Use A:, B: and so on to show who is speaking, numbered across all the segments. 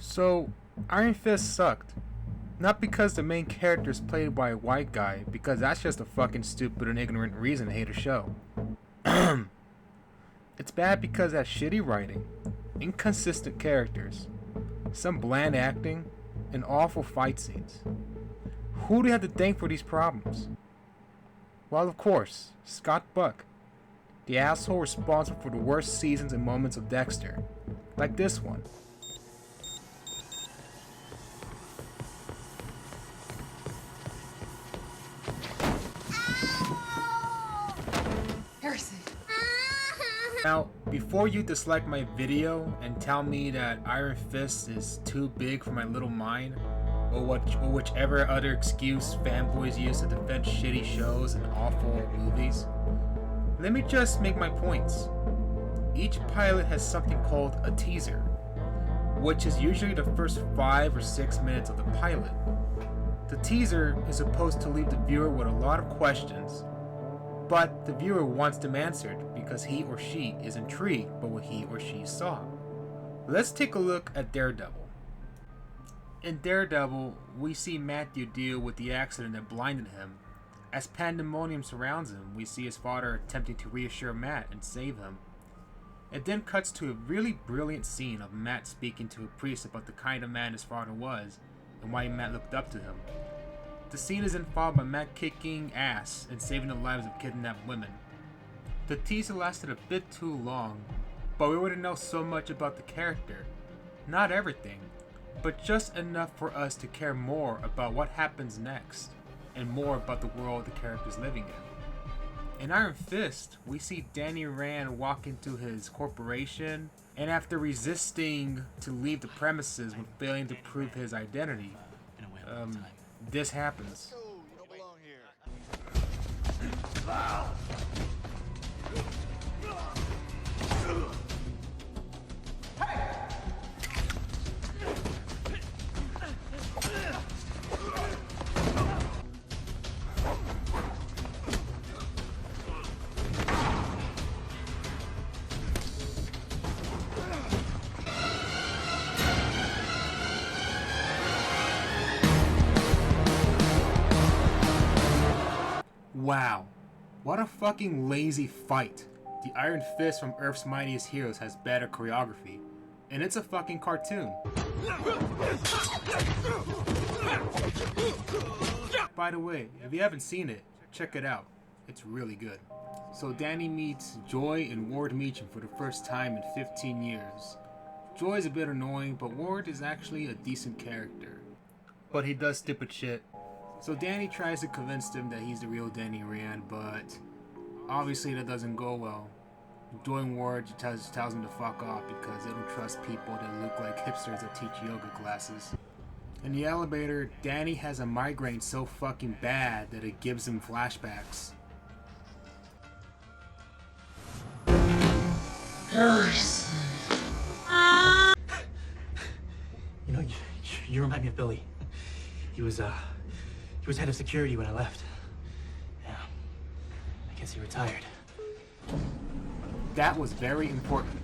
A: So, Iron Fist sucked. Not because the main character is played by a white guy, because that's just a fucking stupid and ignorant reason to hate a show. It's bad because it has shitty writing, inconsistent characters, some bland acting, and awful fight scenes. Who do you have to thank for these problems? Well, of course, Scott Buck, the asshole responsible for the worst seasons and moments of Dexter, like this one. Now, before you dislike my video and tell me that Iron Fist is too big for my little mind, or whichever other excuse fanboys use to defend shitty shows and awful movies, let me just make my points. Each pilot has something called a teaser, which is usually the first 5 or 6 minutes of the pilot. The teaser is supposed to leave the viewer with a lot of questions, but the viewer wants them answered because he or she is intrigued by what he or she saw. Let's take a look at Daredevil. In Daredevil, we see Matthew deal with the accident that blinded him. As pandemonium surrounds him, we see his father attempting to reassure Matt and save him. It then cuts to a really brilliant scene of Matt speaking to a priest about the kind of man his father was and why Matt looked up to him. The scene is then followed by Matt kicking ass and saving the lives of kidnapped women. The teaser lasted a bit too long, but we wouldn't know so much about the character. Not everything, but just enough for us to care more about what happens next, and more about the world the character's living in. In Iron Fist, we see Danny Rand walk into his corporation, and after resisting to leave the premises when failing to prove his identity, this happens. Wow, what a fucking lazy fight. The Iron Fist from Earth's Mightiest Heroes has better choreography, and it's a fucking cartoon. By the way, if you haven't seen it, check it out. It's really good. So Danny meets Joy and Ward Meacham for the first time in 15 years. Joy is a bit annoying, but Ward is actually a decent character. But he does stupid shit. So Danny tries to convince them that he's the real Danny Rand, but obviously that doesn't go well. Joy and Ward tells him to fuck off because they don't trust people that look like hipsters that teach yoga classes. In the elevator, Danny has a migraine so fucking bad that it gives him flashbacks.
B: You know, you remind me of Billy. He was head of security when I left. Yeah, I guess he retired.
A: That was very important.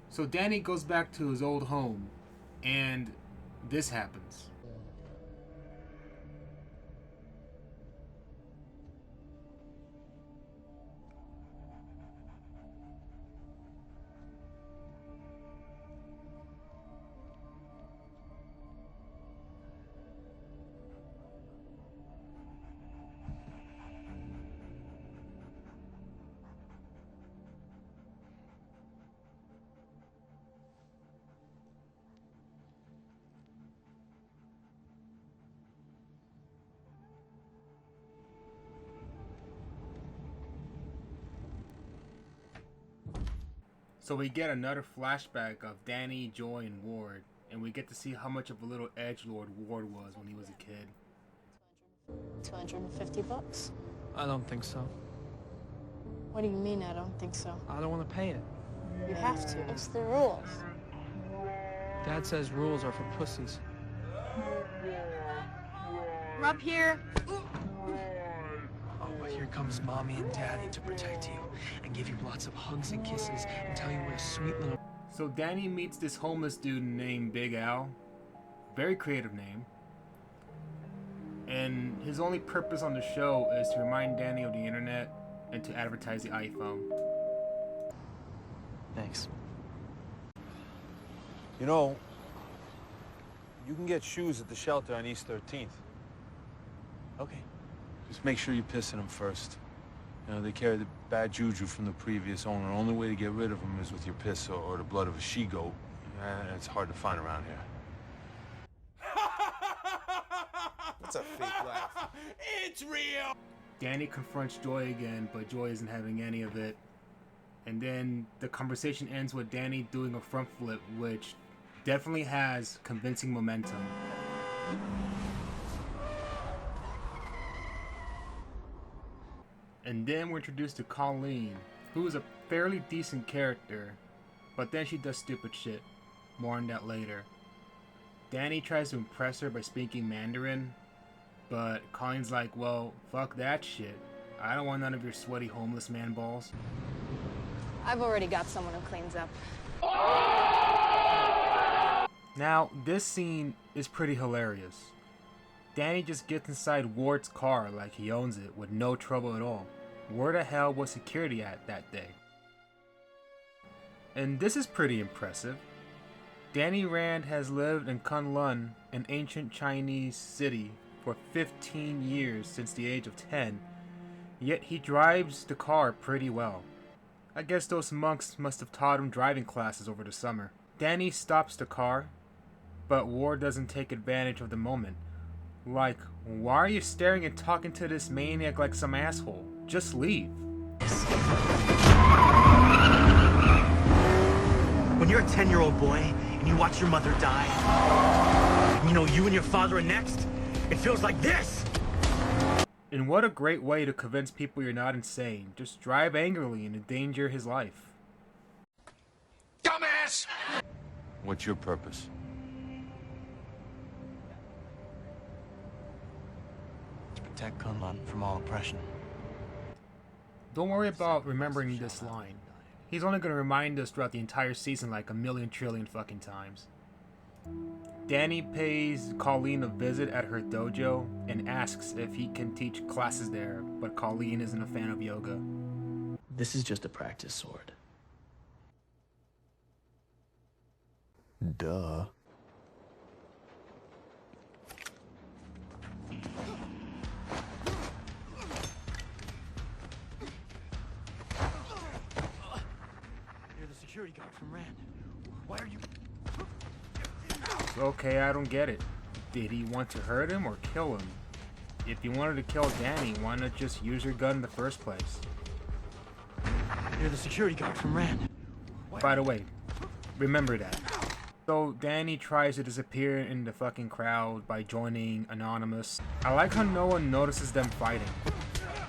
A: So Danny goes back to his old home, and this happens. So we get another flashback of Danny, Joy, and Ward, and we get to see how much of a little edgelord Ward was when he was a kid.
C: $250?
D: I don't think so.
C: What do you mean I don't think so?
D: I don't want to pay it.
C: You have to. It's the rules.
D: Dad says rules are for pussies.
C: We're up here.
D: Oh, but here comes Mommy and Daddy to protect you and give you lots of hugs and kisses and tell you what a sweet little...
A: So Danny meets this homeless dude named Big Al, Very creative name. And his only purpose on the show is to remind Danny of the internet and to advertise the iPhone.
B: Thanks.
E: You know, you can get shoes at the shelter on East 13th.
B: Okay.
E: Just make sure you piss in them first. You know, they carry the bad juju from the previous owner. The only way to get rid of them is with your piss or the blood of a she-goat. And it's hard to find around here.
F: That's a fake laugh.
D: It's real!
A: Danny confronts Joy again, but Joy isn't having any of it. And then the conversation ends with Danny doing a front flip, which definitely has convincing momentum. And then we're introduced to Colleen, who is a fairly decent character, but then she does stupid shit. More on that later. Danny tries to impress her by speaking Mandarin, but Colleen's like, well, fuck that shit. I don't want none of your sweaty homeless man balls.
C: I've already got someone who cleans up.
A: Now, this scene is pretty hilarious. Danny just gets inside Ward's car like he owns it with no trouble at all. Where the hell was security at that day? And this is pretty impressive. Danny Rand has lived in Kunlun, an ancient Chinese city, for 15 years since the age of 10, yet he drives the car pretty well. I guess those monks must have taught him driving classes over the summer. Danny stops the car, but Ward doesn't take advantage of the moment. Like, why are you staring and talking to this maniac like some asshole? Just leave.
B: When you're a 10-year-old boy and you watch your mother die, and you know you and your father are next, it feels like this!
A: And what a great way to convince people you're not insane. Just drive angrily and endanger his life.
D: Dumbass!
E: What's your purpose?
B: To protect Kunlun from all oppression.
A: Don't worry about remembering this line. He's only going to remind us throughout the entire season like a million trillion fucking times. Danny pays Colleen a visit at her dojo and asks if he can teach classes there, but Colleen isn't a fan of yoga.
B: This is just a practice sword.
F: Duh.
B: You're the security guard from Rand. Why are you...
A: Okay, I don't get it. Did he want to hurt him or kill him? If you wanted to kill Danny, why not just use your gun in the first place?
B: You're the security guard from Rand.
A: By the way, remember that. So Danny tries to disappear in the fucking crowd by joining Anonymous. I like how no one notices them fighting.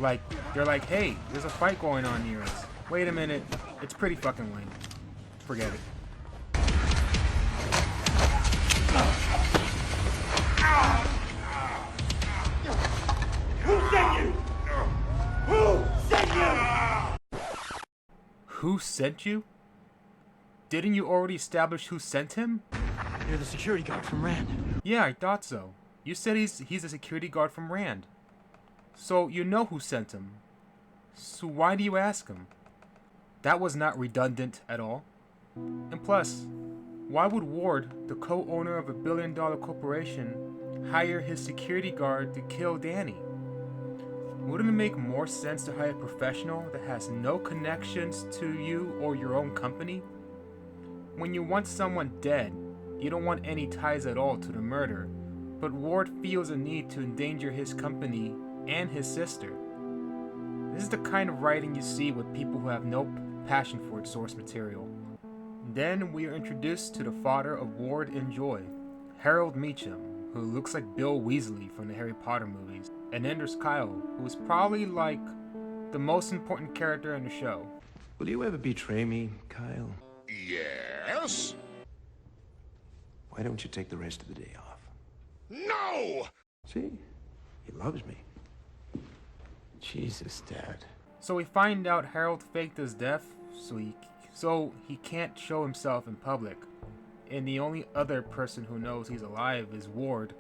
A: Like, they're like, hey, there's a fight going on near us. Wait a minute, it's pretty fucking lame. Forget it.
B: Who sent you? Who sent you?
A: Who sent you? Didn't you already establish who sent him?
B: You're the security guard from Rand.
A: Yeah, I thought so. You said he's a security guard from Rand. So you know who sent him. So why do you ask him? That was not redundant at all. And plus, why would Ward, the co-owner of a billion-dollar corporation, hire his security guard to kill Danny? Wouldn't it make more sense to hire a professional that has no connections to you or your own company? When you want someone dead, you don't want any ties at all to the murder, but Ward feels a need to endanger his company and his sister. This is the kind of writing you see with people who have no passion for its source material. Then we are introduced to the father of Ward and Joy, Harold Meacham, who looks like Bill Weasley from the Harry Potter movies. And then there's Kyle, who is probably like the most important character in the show.
G: Will you ever betray me, Kyle?
D: Yes?
G: Why don't you take the rest of the day off?
D: No!
G: See? He loves me. Jesus, Dad.
A: So we find out Harold faked his death, so he can't show himself in public. and the only other person who knows he's alive is Ward,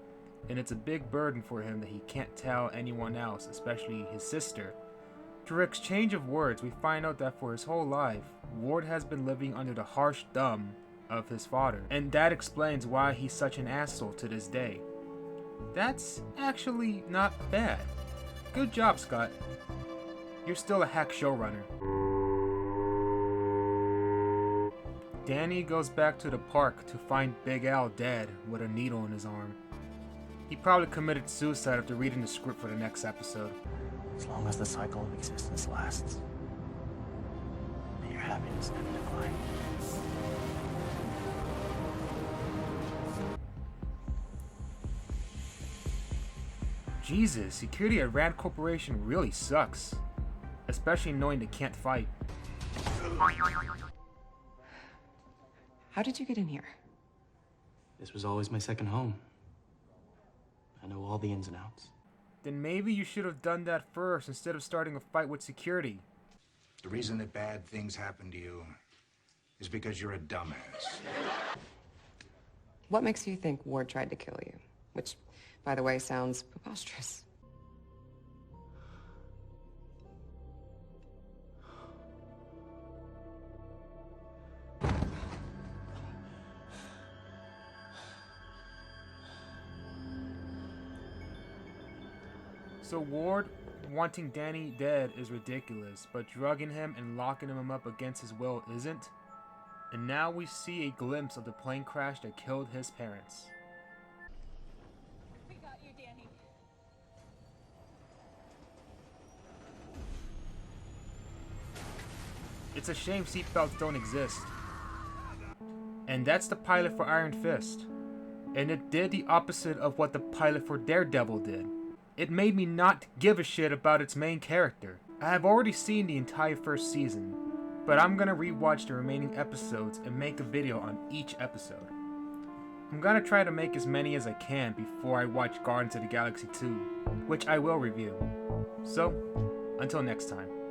A: and it's a big burden for him that he can't tell anyone else, especially his sister. Through exchange of words, we find out that for his whole life, Ward has been living under the harsh thumb of his father, and that explains why he's such an asshole to this day. That's actually not bad. Good job, Scott. You're still a hack showrunner. Danny goes back to the park to find Big Al dead with a needle in his arm. He probably committed suicide after reading the script for the next episode.
B: As long as the cycle of existence lasts, may your happiness never decline.
A: Jesus, security at Rand Corporation really sucks. Especially knowing they can't fight.
H: How did you get in here?
B: This was always my second home. I know all the ins and outs.
A: Then maybe you should have done that first instead of starting a fight with security.
I: The reason that bad things happen to you is because you're a dumbass.
H: What makes you think Ward tried to kill you? Which, by the way, sounds preposterous.
A: So Ward wanting Danny dead is ridiculous, but drugging him and locking him up against his will isn't. And now we see a glimpse of the plane crash that killed his parents.
C: We got you, Danny.
A: It's a shame seatbelts don't exist. And that's the pilot for Iron Fist. And it did the opposite of what the pilot for Daredevil did. It made me not give a shit about its main character. I have already seen the entire first season, but I'm gonna rewatch the remaining episodes and make a video on each episode. I'm gonna try to make as many as I can before I watch Guardians of the Galaxy 2, which I will review. So, until next time.